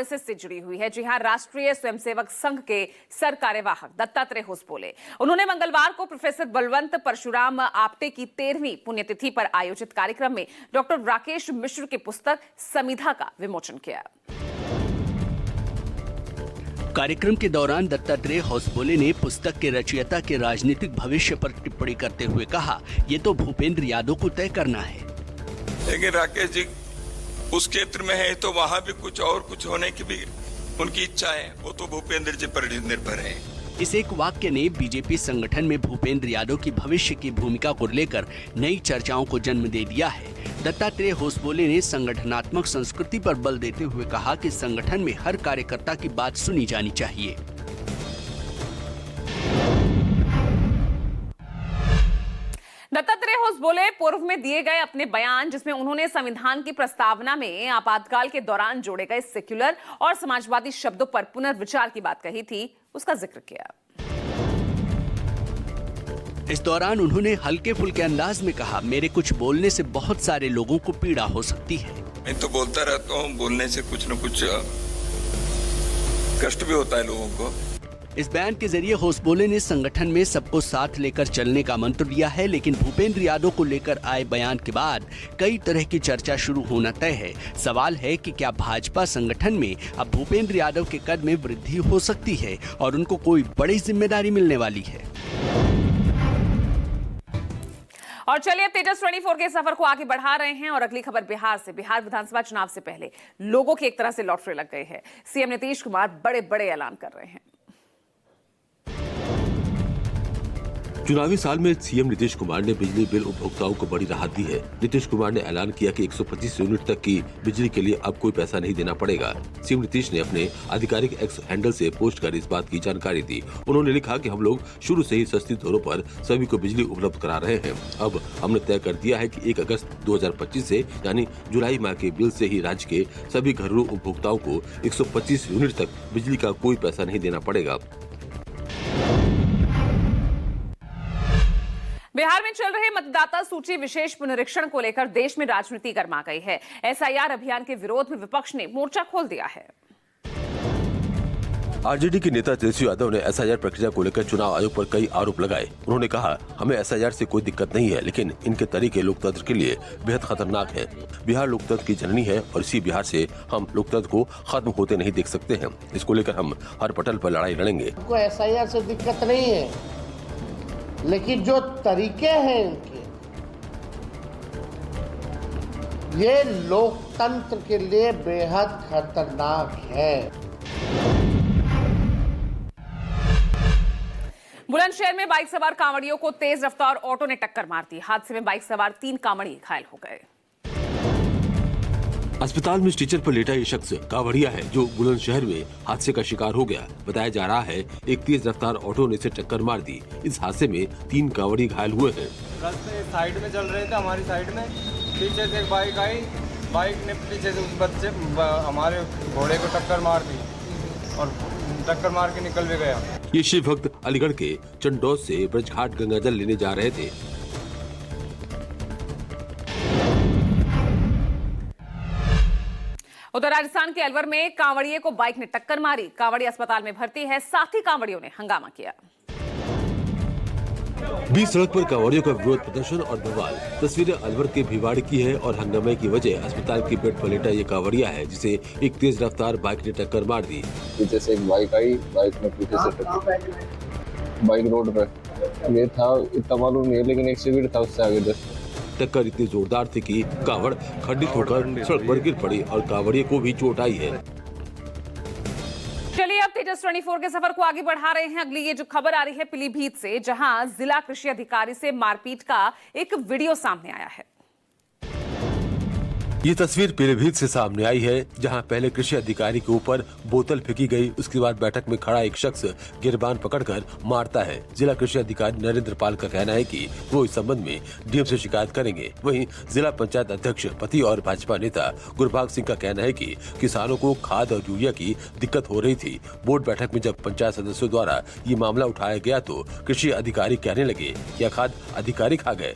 से जुड़ी हुई है। जी हां, राष्ट्रीय स्वयंसेवक संघ के सर कार्यवाहक दत्तात्रेय होसबोले, उन्होंने मंगलवार को प्रोफेसर बलवंत परशुराम आपटे की 13वीं पुण्यतिथि पर आयोजित कार्यक्रम में डॉक्टर राकेश मिश्र की पुस्तक समिधा का विमोचन किया। कार्यक्रम के दौरान दत्तात्रेय होसबोले ने पुस्तक के रचयिता के राजनीतिक भविष्य पर टिप्पणी करते हुए कहा, ये तो भूपेंद्र यादव को तय करना है। लेकिन राकेश जी उस क्षेत्र में है तो वहाँ भी कुछ होने की भी उनकी इच्छा है, वो तो भूपेंद्र जी पर निर्भर है। इस एक वाक्य ने बीजेपी संगठन में भूपेंद्र यादव की भविष्य की भूमिका को लेकर नई चर्चाओं को जन्म दे दिया है। दत्तात्रेय होसबोले ने संगठनात्मक संस्कृति पर बल देते हुए कहा कि संगठन में हर कार्यकर्ता की बात सुनी जानी चाहिए। दत्तात्रेय होसबोले पूर्व में दिए गए अपने बयान, जिसमें उन्होंने संविधान की प्रस्तावना में आपातकाल के दौरान जोड़े गए सेक्युलर और समाजवादी शब्दों पर पुनर्विचार की बात कही थी, उसका जिक्र किया। इस दौरान उन्होंने हल्के फुल्के अंदाज में कहा, मेरे कुछ बोलने से बहुत सारे लोगों को पीड़ा हो सकती है। मैं तो बोलता रहता हूँ, बोलने से कुछ न कुछ कष्ट भी होता है लोगों को। इस बयान के जरिए होसबोले ने संगठन में सबको साथ लेकर चलने का मंत्र दिया है, लेकिन भूपेंद्र यादव को लेकर आए बयान के बाद कई तरह की चर्चा शुरू होना तय है। सवाल है कि क्या भाजपा संगठन में अब भूपेंद्र यादव के कद में वृद्धि हो सकती है और उनको कोई बड़ी जिम्मेदारी मिलने वाली है। और चलिए अब तेजस 24 के सफर को आगे बढ़ा रहे हैं और अगली खबर बिहार से। बिहार विधानसभा चुनाव से पहले लोगों की एक तरह से लॉटरी लग गई है। सीएम नीतीश कुमार बड़े बड़े ऐलान कर रहे हैं। चुनावी साल में सीएम नीतीश कुमार ने बिजली बिल उपभोक्ताओं को बड़ी राहत दी है। नीतीश कुमार ने ऐलान किया कि 125 यूनिट तक की बिजली के लिए अब कोई पैसा नहीं देना पड़ेगा। सीएम नीतीश ने अपने आधिकारिक एक्स हैंडल से पोस्ट कर इस बात की जानकारी दी। उन्होंने लिखा कि हम लोग शुरू से ही सस्ती दरों पर सभी को बिजली उपलब्ध करा रहे हैं। अब हमने तय कर दिया है कि 1 अगस्त 2025 से यानी जुलाई माह के बिल से ही राज्य के सभी घरेलू उपभोक्ताओं को 125 यूनिट तक बिजली का कोई पैसा नहीं देना पड़ेगा। बिहार में चल रहे मतदाता सूची विशेष पुनरीक्षण को लेकर देश में राजनीति गर्मा गई है। एसआईआर अभियान के विरोध में विपक्ष ने मोर्चा खोल दिया है। आरजेडी के नेता तेजस्वी यादव ने एसआईआर प्रक्रिया को लेकर चुनाव आयोग पर कई आरोप लगाए। उन्होंने कहा, हमें एसआईआर से कोई दिक्कत नहीं है, लेकिन इनके तरीके लोकतंत्र के लिए बेहद खतरनाक हैं। बिहार लोकतंत्र की जननी है और इसी बिहार से हम लोकतंत्र को खत्म होते नहीं देख सकते हैं। इसको लेकर हम हर पटल पर लड़ाई लड़ेंगे। एसआईआर से दिक्कत नहीं है, लेकिन जो तरीके हैं इनके, ये लोकतंत्र के लिए बेहद खतरनाक है। बुलंदशहर में बाइक सवार कांवड़ियों को तेज रफ्तार ऑटो ने टक्कर मार दी। हादसे में बाइक सवार 3 कांवड़ी घायल हो गए। अस्पताल में स्ट्रेचर पर लेटा ये शख्स कांवड़िया है जो बुलंदशहर में हादसे का शिकार हो गया। बताया जा रहा है एक तेज रफ्तार ऑटो ने इसे टक्कर मार दी। इस हादसे में 3 कांवड़ी घायल हुए हैं। रास्ते साइड में चल रहे थे, हमारी साइड में पीछे से एक बाइक आई। बाइक ने पीछे से उस बच्चे हमारे घोड़े को टक्कर मार दी और टक्कर मार के निकल भी गया। ये शिव भक्त अलीगढ़ के चंडौस से ब्रजघाट गंगाजल लेने जा रहे थे। उधर राजस्थान के अलवर में कांवड़िये को बाइक ने टक्कर मारी। कांवड़ी अस्पताल में भर्ती है, साथ ही कांवड़ियों ने हंगामा किया। बीच सड़क पर कांवड़ियों का विरोध प्रदर्शन और बवाल। तस्वीरें अलवर के भिवाड़ी की है और हंगामे की वजह अस्पताल के बेड पर लेटा ये कांवड़िया है जिसे एक तेज रफ्तार बाइक ने टक्कर मार दी। पीछे से एक बाइक आई, बाइक में पीछे से टक्कर। बाइक रोड पर ये था, इतना मालूम नहीं है, लेकिन एक सिविल था उससे आगे जस्ट। टक्कर इतनी जोरदार थी कि कांवड़ खंडित होकर सड़क पर गिर पड़ी और कांवड़िये को भी चोट आई है। चलिए अब तेजस 24 के सफर को आगे बढ़ा रहे हैं। अगली ये जो खबर आ रही है पीलीभीत से, जहां जिला कृषि अधिकारी से मारपीट का एक वीडियो सामने आया है। ये तस्वीर पीलीभीत से सामने आई है, जहां पहले कृषि अधिकारी के ऊपर बोतल फेंकी गई। उसके बाद बैठक में खड़ा एक शख्स गिरबान पकड़कर मारता है। जिला कृषि अधिकारी नरेंद्र पाल का कहना है कि वो इस संबंध में डीएम से शिकायत करेंगे। वहीं जिला पंचायत अध्यक्ष पति और भाजपा नेता गुरभाग सिंह का कहना है कि किसानों को खाद और यूरिया की दिक्कत हो रही थी। बोर्ड बैठक में जब पंचायत सदस्यों द्वारा ये मामला उठाया गया तो कृषि अधिकारी कहने लगे कि खाद अधिकारी खा गए।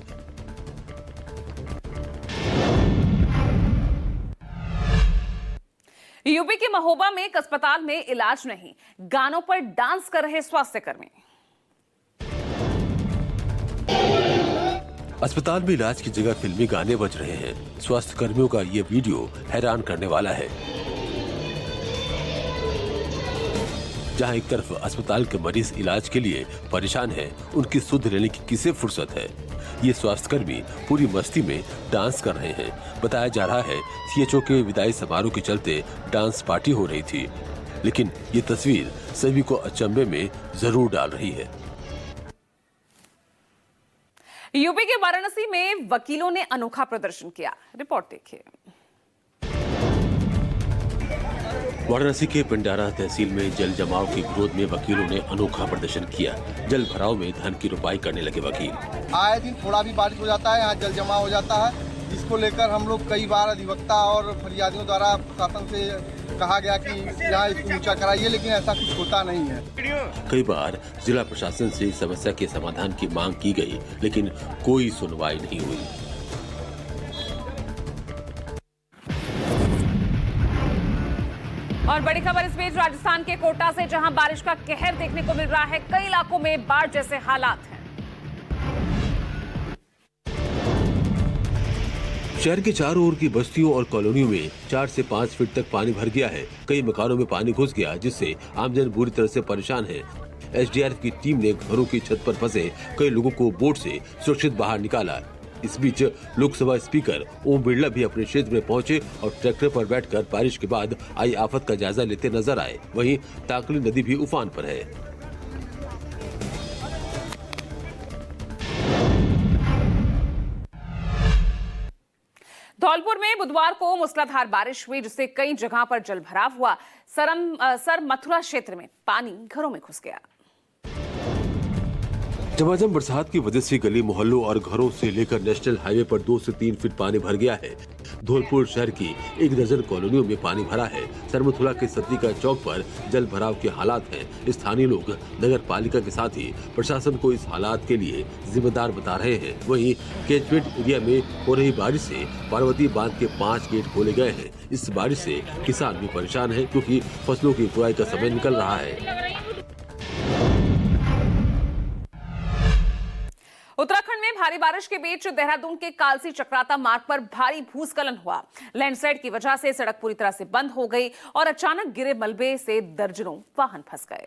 यूपी के महोबा में एक अस्पताल में इलाज नहीं, गानों पर डांस कर रहे स्वास्थ्यकर्मी। अस्पताल में इलाज की जगह फिल्मी गाने बज रहे हैं। स्वास्थ्य कर्मियों का ये वीडियो हैरान करने वाला है। जहां एक तरफ अस्पताल के मरीज इलाज के लिए परेशान हैं, उनकी सुध लेने की किसे फुर्सत है। ये स्वास्थ्यकर्मी पूरी मस्ती में डांस कर रहे हैं। बताया जा रहा है सीएचओ के विदाई समारोह के चलते डांस पार्टी हो रही थी, लेकिन ये तस्वीर सभी को अचंभे में जरूर डाल रही है। यूपी के वाराणसी में वकीलों ने अनोखा प्रदर्शन किया। रिपोर्ट देखिए। वाराणसी के पिंडारा तहसील में जल जमाव के विरोध में वकीलों ने अनोखा प्रदर्शन किया। जल भराव में धन की रुपाई करने लगे वकील। आए दिन थोड़ा भी बारिश हो जाता है, यहाँ जल जमा हो जाता है, जिसको लेकर हम लोग कई बार अधिवक्ता और फरियादियों द्वारा प्रशासन से कहा गया कि यहाँ इसको ऊंचा कराइए, लेकिन ऐसा कुछ होता नहीं है। कई बार जिला प्रशासन से समस्या के समाधान की मांग की गई, लेकिन कोई सुनवाई नहीं हुई। और बड़ी खबर इस बीच राजस्थान के कोटा से, जहां बारिश का कहर देखने को मिल रहा है। कई इलाकों में बाढ़ जैसे हालात हैं। शहर के चारों ओर की बस्तियों और कॉलोनियों में 4 से 5 फीट तक पानी भर गया है। कई मकानों में पानी घुस गया, जिससे आमजन बुरी तरह से परेशान है। एसडीआरएफ की टीम ने घरों की छत पर फंसे कई लोगों को बोट से सुरक्षित बाहर निकाला। इस बीच लोकसभा स्पीकर ओम बिरला भी अपने क्षेत्र में पहुंचे और ट्रैक्टर पर बैठकर बारिश के बाद आई आफत का जायजा लेते नजर आए। वहीं ताकली नदी भी उफान पर है। धौलपुर में बुधवार को मूसलाधार बारिश हुई, जिससे कई जगह पर जलभराव हुआ। सर मथुरा क्षेत्र में पानी घरों में घुस गया। झमाझम बरसात की वजह से गली मोहल्लों और घरों से लेकर नेशनल हाईवे पर 2 से 3 फीट पानी भर गया है। धौलपुर शहर की 1 दर्जन कॉलोनियों में पानी भरा है। सरमथुरा के सत्रिका चौक पर जल भराव के हालात हैं। स्थानीय लोग नगर पालिका के साथ ही प्रशासन को इस हालात के लिए जिम्मेदार बता रहे हैं। वहीं कैचमेंट एरिया में हो रही बारिश से पार्वती बांध के 5 गेट खोले गए हैं। इस बारिश से किसान भी परेशान है, क्योंकि फसलों की बुआई का समय निकल रहा है। उत्तराखंड में भारी बारिश के बीच देहरादून के कालसी चक्राता मार्ग पर भारी भूस्खलन हुआ। लैंडस्लाइड की वजह से सड़क पूरी तरह से बंद हो गई और अचानक गिरे मलबे से दर्जनों वाहन फंस गए।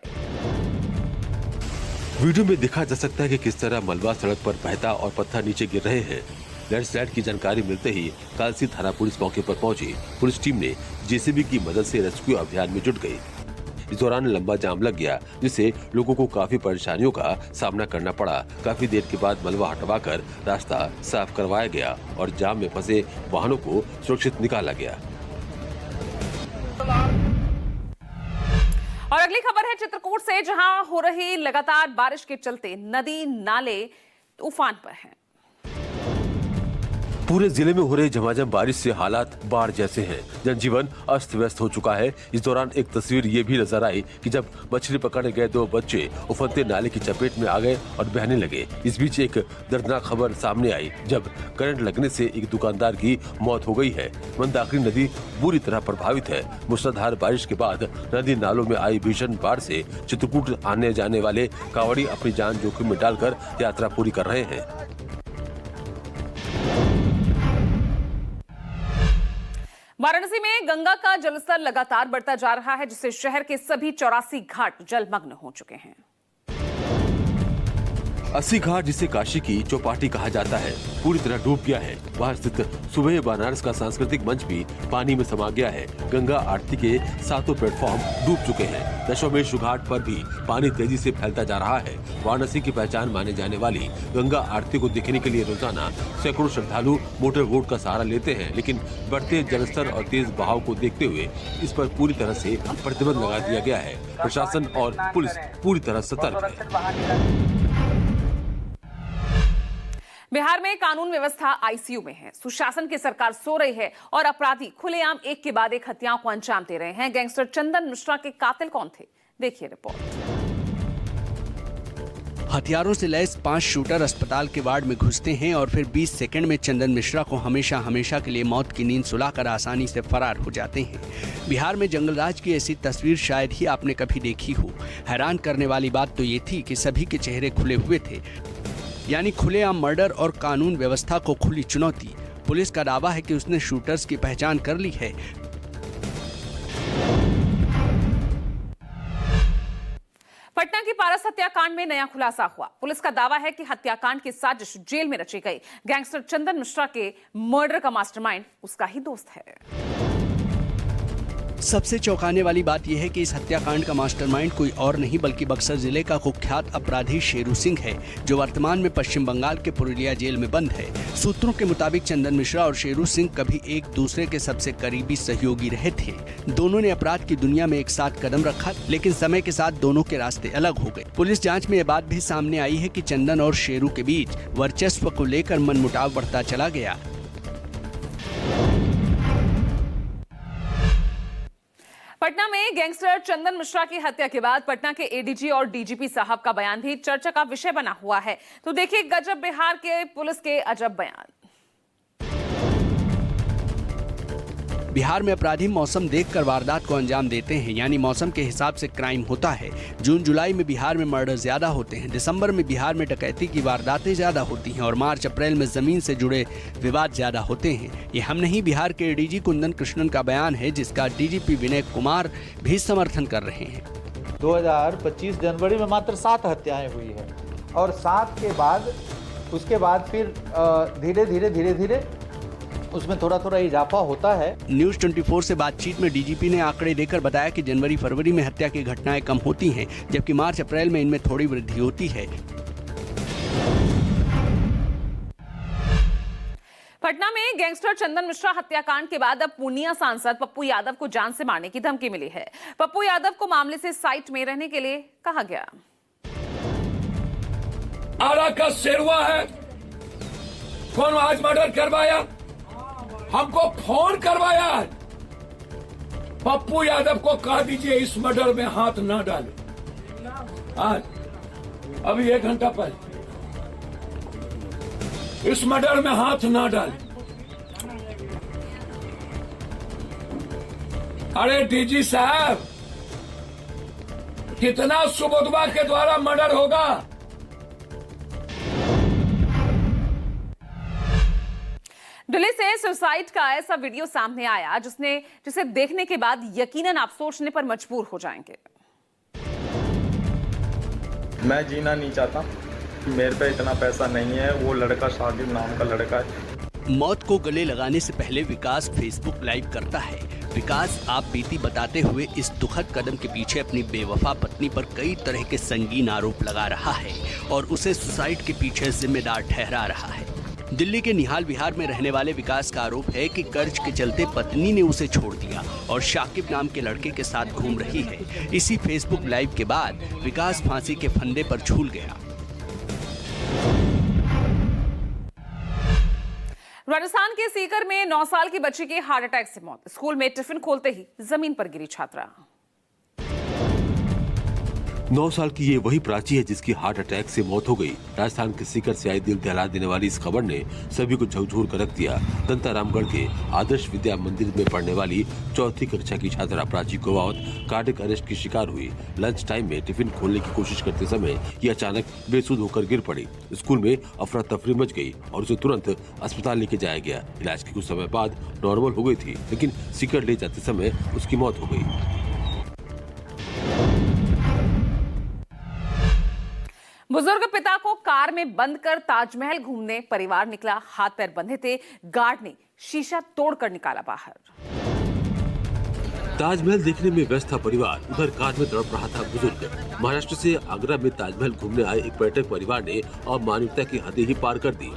वीडियो में देखा जा सकता है कि किस तरह मलबा सड़क पर बहता और पत्थर नीचे गिर रहे हैं। लैंडस्लाइड की जानकारी मिलते ही कालसी थाना पुलिस मौके पर पहुंची। पुलिस टीम ने जेसीबी की मदद से रेस्क्यू अभियान में जुट गई। इस दौरान लंबा जाम लग गया, जिससे लोगों को काफी परेशानियों का सामना करना पड़ा। काफी देर के बाद मलबा हटवाकर रास्ता साफ करवाया गया और जाम में फंसे वाहनों को सुरक्षित निकाला गया। और अगली खबर है चित्रकूट से, जहां हो रही लगातार बारिश के चलते नदी नाले उफान पर हैं। पूरे जिले में हो रही झमाझम बारिश से हालात बाढ़ जैसे हैं। जनजीवन अस्त व्यस्त हो चुका है। इस दौरान एक तस्वीर ये भी नजर आई कि जब मछली पकड़ने गए 2 बच्चे उफनते नाले की चपेट में आ गए और बहने लगे। इस बीच एक दर्दनाक खबर सामने आई, जब करंट लगने से एक दुकानदार की मौत हो गई है। मंदाकिनी नदी बुरी तरह प्रभावित है। मूसलाधार बारिश के बाद नदी नालों में आई भीषण बाढ़ से चित्रकूट आने जाने वाले कांवड़ी अपनी जान जोखिम में डालकर यात्रा पूरी कर रहे हैं। वाराणसी में गंगा का जलस्तर लगातार बढ़ता जा रहा है, जिससे शहर के सभी 84 घाट जलमग्न हो चुके हैं। 80 घाट, जिसे काशी की चौपाटी कहा जाता है, पूरी तरह डूब गया है। वहां स्थित सुबह बनारस का सांस्कृतिक मंच भी पानी में समा गया है। गंगा आरती के 7 प्लेटफॉर्म डूब चुके हैं। दशमेश घाट पर भी पानी तेजी से फैलता जा रहा है। वाराणसी की पहचान माने जाने वाली गंगा आरती को देखने के लिए रोजाना सैकड़ों श्रद्धालु मोटर बोट का सहारा लेते हैं, लेकिन बढ़ते जलस्तर और तेज बहाव को देखते हुए इस पर पूरी तरह से प्रतिबंध लगा दिया गया है। प्रशासन और पुलिस पूरी तरह सतर्क है। बिहार में कानून व्यवस्था आईसीयू में है। सुशासन की सरकार सो रही है और अपराधी खुलेआम एक के बाद एक हत्याओं को अंजाम दे रहे हैं। गैंगस्टर चंदन मिश्रा के कातिल कौन थे, देखिए रिपोर्ट। हथियारों से लैस 5 शूटर अस्पताल के वार्ड में घुसते हैं और फिर 20 सेकंड में चंदन मिश्रा को हमेशा हमेशा के लिए मौत की नींद सुलाकर आसानी से फरार हो जाते हैं। बिहार में जंगलराज की ऐसी तस्वीर शायद ही आपने कभी देखी हो। हैरान करने वाली बात तो ये थी कि सभी के चेहरे खुले हुए थे, यानी खुलेआम मर्डर और कानून व्यवस्था को खुली चुनौती। पुलिस का दावा है कि उसने शूटर्स की पहचान कर ली है। पटना की पारस हत्याकांड में नया खुलासा हुआ। पुलिस का दावा है कि हत्याकांड की साजिश जेल में रची गई। गैंगस्टर चंदन मिश्रा के मर्डर का मास्टरमाइंड उसका ही दोस्त है। सबसे चौंकाने वाली बात यह है कि इस हत्याकांड का मास्टरमाइंड कोई और नहीं बल्कि बक्सर जिले का कुख्यात अपराधी शेरू सिंह है, जो वर्तमान में पश्चिम बंगाल के पुरुलिया जेल में बंद है। सूत्रों के मुताबिक चंदन मिश्रा और शेरू सिंह कभी एक दूसरे के सबसे करीबी सहयोगी रहे थे। दोनों ने अपराध की दुनिया में एक साथ कदम रखा, लेकिन समय के साथ दोनों के रास्ते अलग हो गए। पुलिस जांच में यह बात भी सामने आई है कि चंदन और शेरू के बीच वर्चस्व को लेकर मनमुटाव बढ़ता चला गया। पटना में गैंगस्टर चंदन मिश्रा की हत्या के बाद पटना के एडीजी और डीजीपी साहब का बयान भी चर्चा का विषय बना हुआ है। तो देखिए गजब बिहार के पुलिस के अजब बयान। बिहार में अपराधी मौसम देखकर वारदात को अंजाम देते हैं, यानी मौसम के हिसाब से क्राइम होता है। जून जुलाई में बिहार में मर्डर ज्यादा होते हैं, दिसंबर में बिहार में डकैती की वारदातें ज्यादा होती हैं और मार्च अप्रैल में जमीन से जुड़े विवाद ज्यादा होते हैं। ये हम नहीं, बिहार के एडीजी कुंदन कृष्णन का बयान है, जिसका डीजीपी विनय कुमार भी समर्थन कर रहे हैं। 2025 जनवरी में मात्र 7 हत्याएं हुई है और 7 के बाद उसके बाद फिर धीरे धीरे उसमें थोड़ा थोड़ा इजाफा होता है। न्यूज 24 से बातचीत में डीजीपी ने आंकड़े देकर बताया कि जनवरी फरवरी में हत्या की घटनाएं कम होती हैं, जबकि मार्च अप्रैल में इनमें थोड़ी वृद्धि होती है। पटना में गैंगस्टर चंदन मिश्रा हत्याकांड के बाद अब पूर्णिया सांसद पप्पू यादव को जान से मारने की धमकी मिली है। पप्पू यादव को मामले से साइट में रहने के लिए कहा गया। आरा का शेरवा है, कौन आज मर्डर करवाया, हमको फोन करवाया है। पप्पू यादव को कह दीजिए इस मर्डर में हाथ न डाले। आज अभी 1 घंटा पहले इस मर्डर में हाथ न डाले। अरे डीजी साहब, कितना सुबोधवा के द्वारा मर्डर होगा। दिल्ली से सुसाइड का ऐसा वीडियो सामने आया जिसे देखने के बाद यकीनन आप सोचने पर मजबूर हो जाएंगे। मैं जीना नहीं चाहता, मेरे पे इतना पैसा नहीं है। वो लड़का शादी नाम का लड़का है। मौत को गले लगाने से पहले विकास फेसबुक लाइव करता है। विकास आप बीती बताते हुए इस दुखद कदम के पीछे अपनी बेवफा पत्नी पर कई तरह के संगीन आरोप लगा रहा है और उसे सुसाइड के पीछे जिम्मेदार ठहरा रहा है। दिल्ली के निहाल विहार में रहने वाले विकास का आरोप है कि कर्ज के चलते पत्नी ने उसे छोड़ दिया और शाकिब नाम के लड़के के साथ घूम रही है। इसी फेसबुक लाइव के बाद विकास फांसी के फंदे पर झूल गया। राजस्थान के सीकर में 9 साल की बच्ची की हार्ट अटैक से मौत। स्कूल में टिफिन खोलते ही जमीन पर गिरी छात्रा। 9 साल की ये वही प्राची है जिसकी हार्ट अटैक से मौत हो गई। राजस्थान के सीकर से आई दिल दहला देने वाली इस खबर ने सभी को झकझोर कर रख दिया। दंतारामगढ़ के आदर्श विद्या मंदिर में पढ़ने वाली 4वीं कक्षा की छात्रा प्राची कुमावत कार्डियक अरेस्ट की शिकार हुई। लंच टाइम में टिफिन खोलने की कोशिश करते समय ये अचानक बेसुध होकर गिर पड़ी। स्कूल में अफरा तफरी मच गई और उसे तुरंत अस्पताल लेके जाया गया। इलाज के कुछ समय बाद नॉर्मल हो गई थी, लेकिन सीकर ले जाते समय उसकी मौत हो गई। बुजुर्ग पिता को कार में बंद कर ताजमहल घूमने परिवार निकला। हाथ पैर बंधे थे, गार्ड ने शीशा तोड़कर निकाला बाहर। ताजमहल देखने में व्यस्त था परिवार, उधर कार में तड़प रहा था बुजुर्ग। महाराष्ट्र से आगरा में ताजमहल घूमने आए एक पर्यटक परिवार ने अमानवीयता की हदें ही पार कर दी।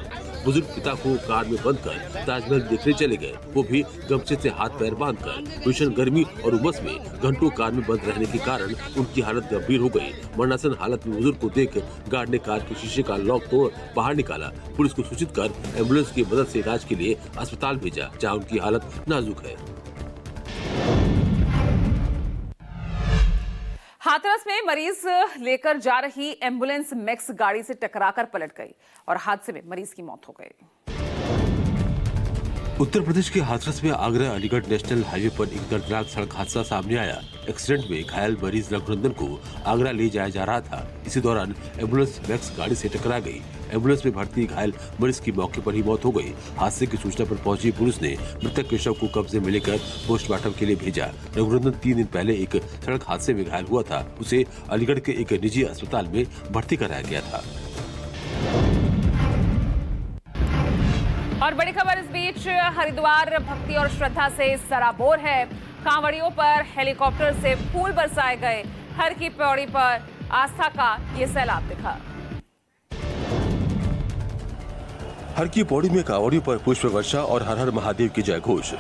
बुजुर्ग पिता को कार में बंद कर ताजमहल देखने चले गए, वो भी गमछे से हाथ पैर बांधकर। भीषण गर्मी और उमस में घंटों कार में बंद रहने के कारण उनकी हालत गंभीर हो गई। मरणासन हालत में बुजुर्ग को देख गार्ड ने कार के शीशे का लॉक तोड़ बाहर निकाला। पुलिस को सूचित कर एम्बुलेंस की मदद से इलाज के लिए अस्पताल भेजा, जहाँ उनकी हालत नाजुक है। हाथरस में मरीज लेकर जा रही एम्बुलेंस मैक्स गाड़ी से टकराकर पलट गई और हादसे में मरीज की मौत हो गई। उत्तर प्रदेश के हाथरस में आगरा अलीगढ़ नेशनल हाईवे पर एक दर्दनाक सड़क हादसा सामने आया। एक्सीडेंट में घायल मरीज रघुनंदन को आगरा ले जाया जा रहा था। इसी दौरान एम्बुलेंस मैक्स गाड़ी से टकरा गई। एम्बुलेंस में भर्ती घायल मरीज की मौके पर ही मौत हो गई। हादसे की सूचना पर पहुंची पुलिस ने मृतक के शव को कब्जे में लेकर पोस्टमार्टम के लिए भेजा। रघुनंदन 3 दिन पहले एक सड़क हादसे में घायल हुआ था। उसे अलीगढ़ के एक निजी अस्पताल में भर्ती कराया गया था। और बड़ी खबर इस बीच, हरिद्वार भक्ति और श्रद्धा से सराबोर है। कांवड़ियों पर हेलीकॉप्टर से फूल बरसाए गए। हर की पौड़ी पर आस्था का ये सैलाब दिखा। हर की पौड़ी में कांवड़ियों पर पुष्प वर्षा और हर हर महादेव की जय घोष।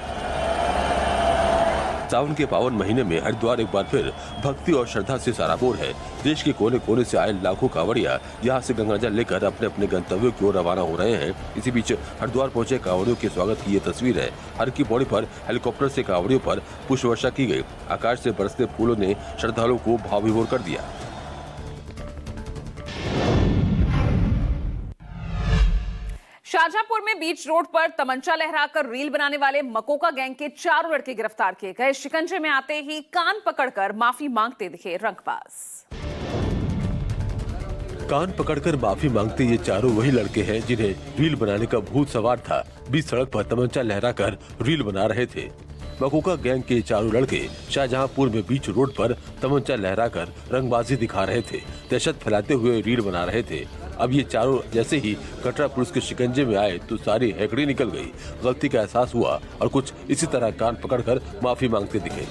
सावन के पावन महीने में हरिद्वार एक बार फिर भक्ति और श्रद्धा से सराबोर है। देश के कोने कोने से आए लाखों कांवड़िया यहां से गंगाजल लेकर अपने अपने गंतव्यों की ओर रवाना हो रहे हैं। इसी बीच हरिद्वार पहुंचे कांवड़ियों के स्वागत की ये तस्वीर है। हर की पौड़ी पर हेलीकॉप्टर से कांवड़ियों पर पुष्प वर्षा की गई। आकाश से बरसते फूलों ने श्रद्धालुओं को भाव विभोर कर दिया। शाहजहांपुर में बीच रोड पर तमंचा लहराकर रील बनाने वाले मकोका गैंग के 4 लड़के गिरफ्तार किए गए। शिकंजे में आते ही कान पकड़कर माफी मांगते दिखे रंगबाज। कान पकड़कर माफी मांगते ये चारों वही लड़के हैं जिन्हें रील बनाने का भूत सवार था। बीच सड़क पर तमंचा लहराकर रील बना रहे थे। मकोका गैंग के चारों लड़के शाहजहांपुर में बीच रोड पर तमंचा लहराकर रंगबाजी दिखा रहे थे। दहशत फैलाते हुए रील बना रहे थे। अब ये चारों जैसे ही कटरा पुलिस के शिकंजे में आए तो सारी हैकड़ी निकल गई। गलती का एहसास हुआ और कुछ इसी तरह कान पकड़कर माफी मांगते दिखे।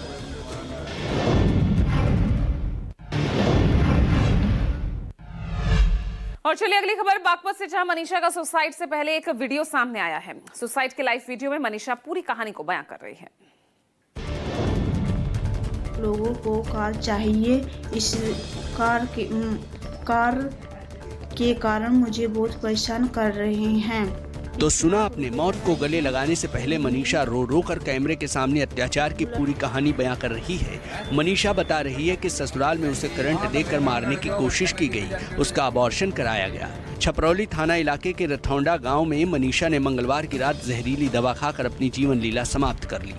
और चलिए अगली खबर बागपत से, जहां मनीषा का सुसाइड से पहले एक वीडियो सामने आया है। सुसाइड के लाइव वीडियो में मनीषा पूरी कहानी को बयां कर रही है। लोगों को कार चाहिए, इस कार के कारण मुझे बहुत परेशान कर रहे हैं। तो सुना आपने, मौत को गले लगाने से पहले मनीषा रो रो कर कैमरे के सामने अत्याचार की पूरी कहानी बयां कर रही है। मनीषा बता रही है कि ससुराल में उसे करंट देकर मारने की कोशिश की गई, उसका अबॉर्शन कराया गया। छपरौली थाना इलाके के रथौंडा गांव में मनीषा ने मंगलवार की रात जहरीली दवा खाकर अपनी जीवन लीला समाप्त कर ली।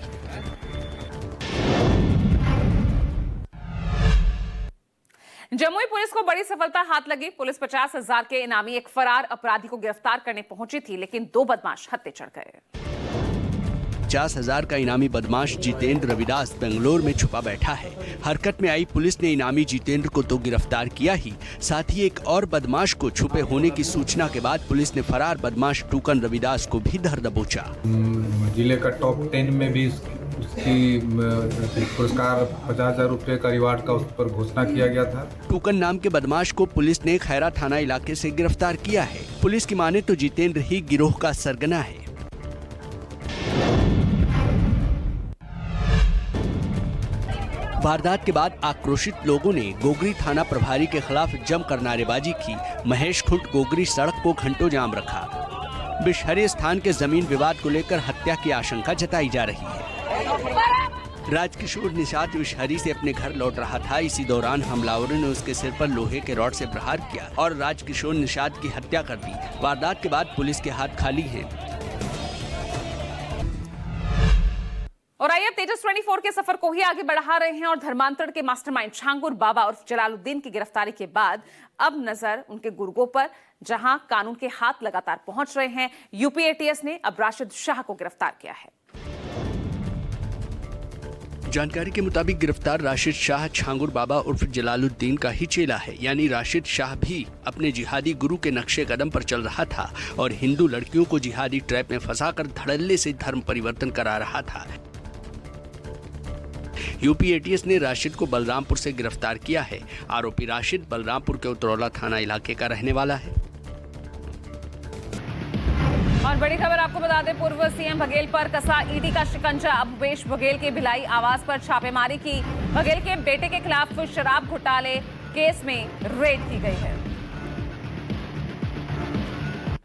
जमुई पुलिस को बड़ी सफलता हाथ लगी। पुलिस 50,000 के इनामी एक फरार अपराधी को गिरफ्तार करने पहुंची थी, लेकिन 2 बदमाश हत्थे चढ़ गए। 50,000 का इनामी बदमाश जितेंद्र रविदास बेंगलोर में छुपा बैठा है। हरकत में आई पुलिस ने इनामी जितेंद्र को तो गिरफ्तार किया ही, साथ ही एक और बदमाश को छुपे होने की सूचना के बाद पुलिस ने फरार बदमाश टूकन रविदास को भी धर दबोचा। जिले का टॉप 10 में भी उसकी पुरस्कार 50,000 रुपए का रिवार्ड का उस पर घोषणा किया गया था। टूकन नाम के बदमाश को पुलिस ने खैरा थाना इलाके से गिरफ्तार किया है। पुलिस की माने तो जितेंद्र ही गिरोह का सरगना है। वारदात के बाद आक्रोशित लोगों ने गोगरी थाना प्रभारी के खिलाफ जमकर नारेबाजी की। महेश खुंट गोगरी सड़क को घंटों जाम रखा। विषहरी स्थान के जमीन विवाद को लेकर हत्या की आशंका जताई जा रही है। राजकिशोर निषाद विषहरी से अपने घर लौट रहा था। इसी दौरान हमलावरों ने उसके सिर पर लोहे के रॉड से प्रहार किया और राजकिशोर निषाद की हत्या कर दी। वारदात के बाद पुलिस के हाथ खाली हैं। और आइए अब तेजस 24 के सफर को ही आगे बढ़ा रहे हैं और धर्मांतरण के मास्टरमाइंड छांगुर बाबा और जलालुद्दीन की गिरफ्तारी के बाद अब नजर उनके गुर्गों पर, जहां कानून के हाथ लगातार पहुंच रहे हैं। यूपी एटीएस ने अब राशिद शाह को गिरफ्तार किया है। जानकारी के मुताबिक गिरफ्तार राशिद शाह छांगुर बाबा उर्फ जलालुद्दीन का ही चेला है। यानी राशिद शाह भी अपने जिहादी गुरु के नक्शे कदम पर चल रहा था और हिंदू लड़कियों को जिहादी ट्रैप में फंसाकर धड़ल्ले से धर्म परिवर्तन करा रहा था। यूपी एटीएस ने राशिद को बलरामपुर से गिरफ्तार किया है। आरोपी राशिद बलरामपुर के उतरौला थाना इलाके का रहने वाला है। और बड़ी खबर आपको बता दें, पूर्व सीएम बघेल पर कसा ईडी का शिकंजा। अब भूपेश बघेल के भिलाई आवास पर छापेमारी की। बघेल के बेटे के खिलाफ शराब घोटाले केस में रेड की गई है।